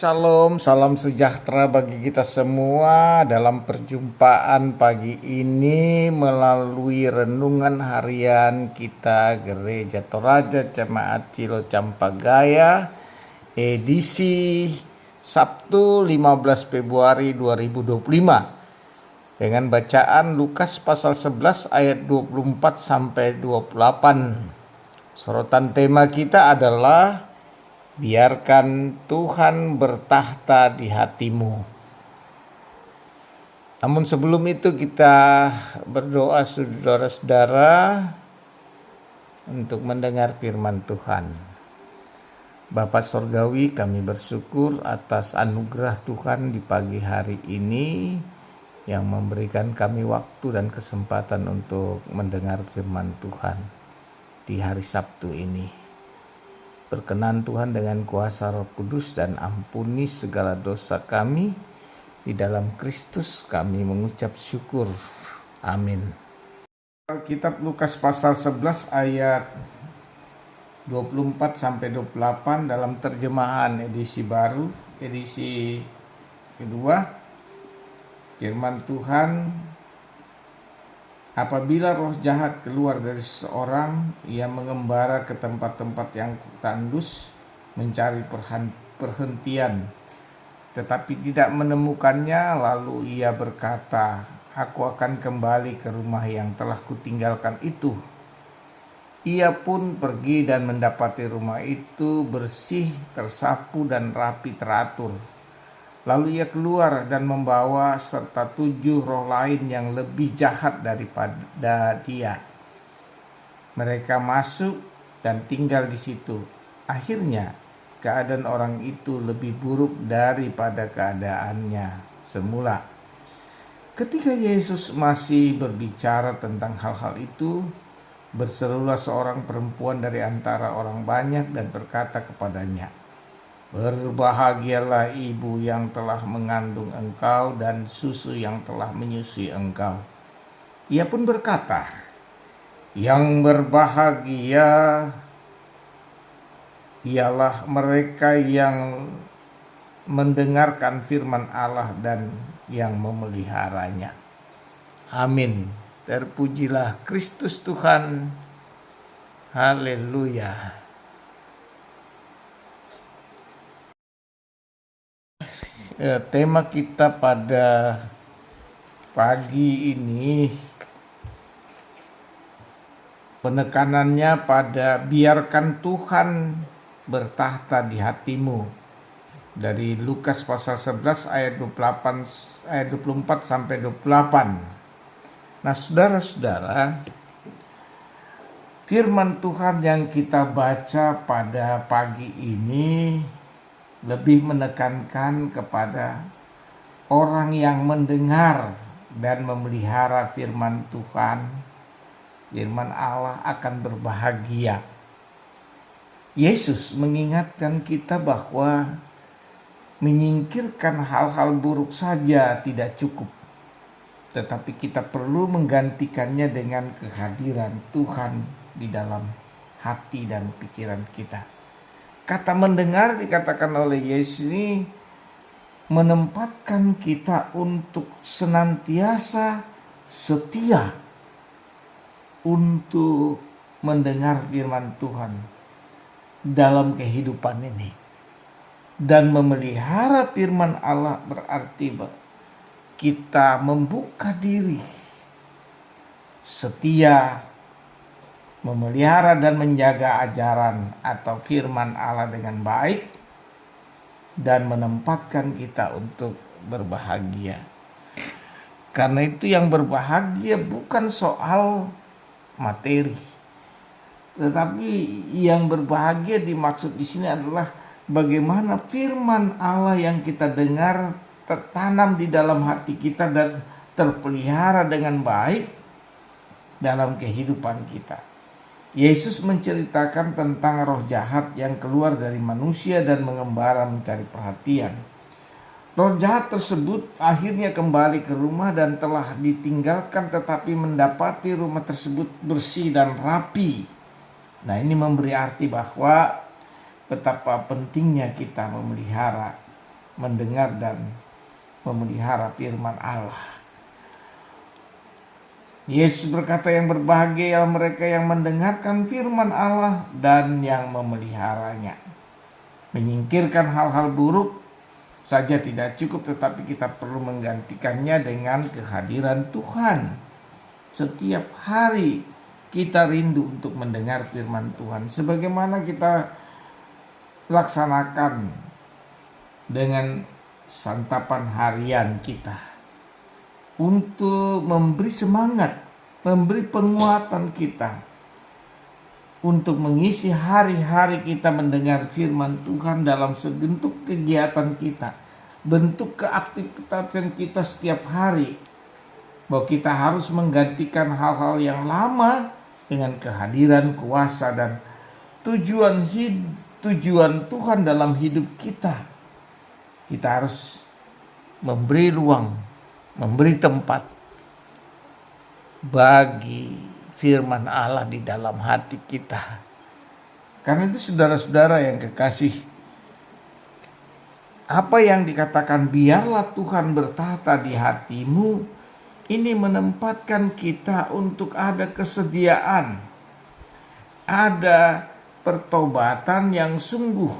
Shalom, salam sejahtera bagi kita semua dalam perjumpaan pagi ini melalui renungan harian kita Gereja Toraja Jemaat Cilo Campagaya edisi Sabtu 15 Februari 2025 dengan bacaan Lukas pasal 11 ayat 24 sampai 28. Sorotan tema kita adalah biarkan Tuhan bertahta di hatimu. Namun sebelum itu kita berdoa saudara-saudara untuk mendengar firman Tuhan. Bapa Sorgawi, kami bersyukur atas anugerah Tuhan di pagi hari ini yang memberikan kami waktu dan kesempatan untuk mendengar firman Tuhan di hari Sabtu ini. Berkenan Tuhan dengan kuasa Roh Kudus dan ampuni segala dosa kami. Di dalam Kristus kami mengucap syukur. Amin. Kitab Lukas pasal 11 ayat 24 sampai 28 dalam terjemahan edisi baru, edisi kedua. Firman Tuhan, apabila roh jahat keluar dari seseorang, ia mengembara ke tempat-tempat yang tandus mencari perhentian, tetapi tidak menemukannya. Lalu ia berkata, aku akan kembali ke rumah yang telah kutinggalkan itu. Ia pun pergi dan mendapati rumah itu bersih, tersapu dan rapi teratur. Lalu ia keluar dan membawa serta 7 roh lain yang lebih jahat daripada dia. Mereka masuk dan tinggal di situ. Akhirnya keadaan orang itu lebih buruk daripada keadaannya semula. Ketika Yesus masih berbicara tentang hal-hal itu, berserulah seorang perempuan dari antara orang banyak dan berkata kepadanya, berbahagialah ibu yang telah mengandung engkau dan susu yang telah menyusui engkau. Ia pun berkata, yang berbahagia ialah mereka yang mendengarkan firman Allah dan yang memeliharanya. Amin. Terpujilah Kristus Tuhan. Haleluya. Tema kita pada pagi ini penekanannya pada biarkan Tuhan bertahta di hatimu, dari Lukas pasal 11 ayat 24 sampai 28. Nah, saudara-saudara, firman Tuhan yang kita baca pada pagi ini lebih menekankan kepada orang yang mendengar dan memelihara firman Tuhan, firman Allah akan berbahagia. Yesus mengingatkan kita bahwa menyingkirkan hal-hal buruk saja tidak cukup, tetapi kita perlu menggantikannya dengan kehadiran Tuhan di dalam hati dan pikiran kita. Kata mendengar dikatakan oleh Yesus ini menempatkan kita untuk senantiasa setia untuk mendengar firman Tuhan dalam kehidupan ini. Dan memelihara firman Allah berarti kita membuka diri, setia memelihara dan menjaga ajaran atau firman Allah dengan baik, dan menempatkan kita untuk berbahagia. Karena itu yang berbahagia bukan soal materi, tetapi yang berbahagia dimaksud di sini adalah bagaimana firman Allah yang kita dengar tertanam di dalam hati kita dan terpelihara dengan baik dalam kehidupan kita. Yesus menceritakan tentang roh jahat yang keluar dari manusia dan mengembara mencari perhatian. Roh jahat tersebut akhirnya kembali ke rumah dan telah ditinggalkan, tetapi mendapati rumah tersebut bersih dan rapi. Nah, ini memberi arti bahwa betapa pentingnya kita memelihara mendengar dan memelihara firman Allah. Yesus berkata, yang berbahagia ialah mereka yang mendengarkan firman Allah dan yang memeliharanya. Menyingkirkan hal-hal buruk saja tidak cukup, tetapi kita perlu menggantikannya dengan kehadiran Tuhan. Setiap hari kita rindu untuk mendengar firman Tuhan, sebagaimana kita laksanakan dengan santapan harian kita, untuk memberi semangat, memberi penguatan kita untuk mengisi hari-hari kita mendengar firman Tuhan dalam sebentuk kegiatan kita, bentuk keaktifan kita setiap hari, bahwa kita harus menggantikan hal-hal yang lama dengan kehadiran kuasa dan tujuan Tuhan dalam hidup kita. Kita harus memberi ruang, memberi tempat bagi firman Allah di dalam hati kita. Karena itu saudara-saudara yang kekasih, apa yang dikatakan biarlah Tuhan bertahta di hatimu, ini menempatkan kita untuk ada kesediaan, ada pertobatan yang sungguh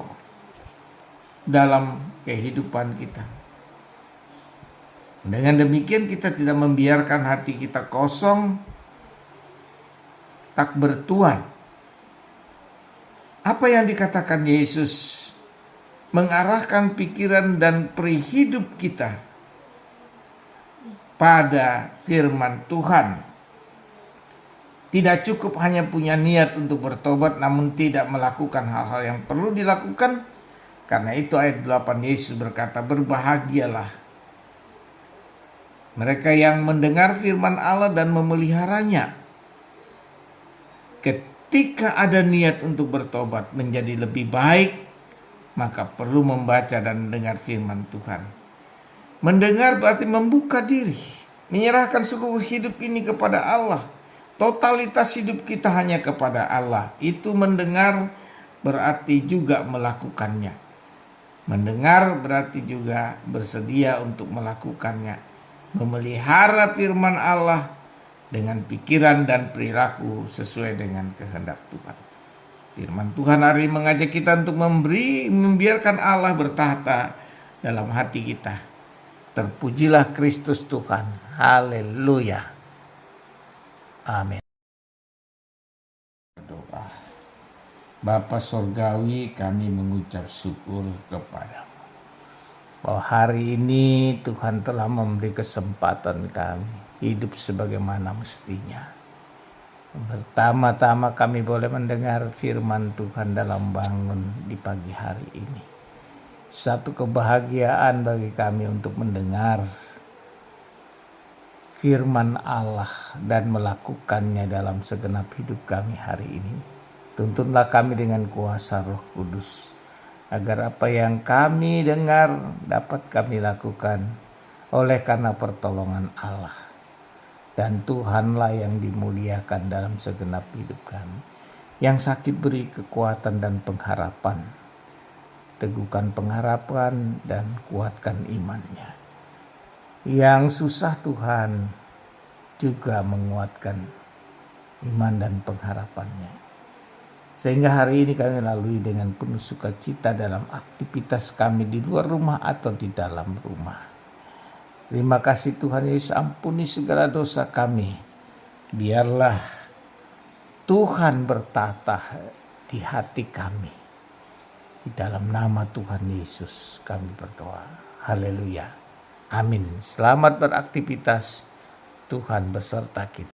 dalam kehidupan kita. Dengan demikian kita tidak membiarkan hati kita kosong, tak bertuan. Apa yang dikatakan Yesus mengarahkan pikiran dan peri hidup kita pada firman Tuhan. Tidak cukup hanya punya niat untuk bertobat namun tidak melakukan hal-hal yang perlu dilakukan. Karena itu ayat 8 Yesus berkata, berbahagialah mereka yang mendengar firman Allah dan memeliharanya. Ketika ada niat untuk bertobat menjadi lebih baik, maka perlu membaca dan mendengar firman Tuhan. Mendengar berarti membuka diri, menyerahkan seluruh hidup ini kepada Allah. Totalitas hidup kita hanya kepada Allah. Itu mendengar berarti juga melakukannya. Mendengar berarti juga bersedia untuk melakukannya. Memelihara firman Allah dengan pikiran dan perilaku sesuai dengan kehendak Tuhan. Firman Tuhan hari ini mengajak kita untuk membiarkan Allah bertahta dalam hati kita. Terpujilah Kristus Tuhan. Haleluya. Amin. Berdoa. Bapa Sorgawi, kami mengucap syukur kepadamu bahwa hari ini Tuhan telah memberi kesempatan kami hidup sebagaimana mestinya. Pertama-tama kami boleh mendengar firman Tuhan dalam bangun di pagi hari ini. Satu kebahagiaan bagi kami untuk mendengar firman Allah dan melakukannya dalam segenap hidup kami hari ini. Tuntunlah kami dengan kuasa Roh Kudus, agar apa yang kami dengar dapat kami lakukan oleh karena pertolongan Allah. Dan Tuhanlah yang dimuliakan dalam segenap hidup kami. Yang sakit beri kekuatan dan pengharapan. Teguhkan pengharapan dan kuatkan imannya. Yang susah Tuhan juga menguatkan iman dan pengharapannya. Sehingga hari ini kami lalui dengan penuh sukacita dalam aktivitas kami di luar rumah atau di dalam rumah. Terima kasih Tuhan Yesus, ampuni segala dosa kami. Biarlah Tuhan bertata di hati kami. Di dalam nama Tuhan Yesus kami berdoa. Haleluya. Amin. Selamat beraktivitas. Tuhan beserta kita.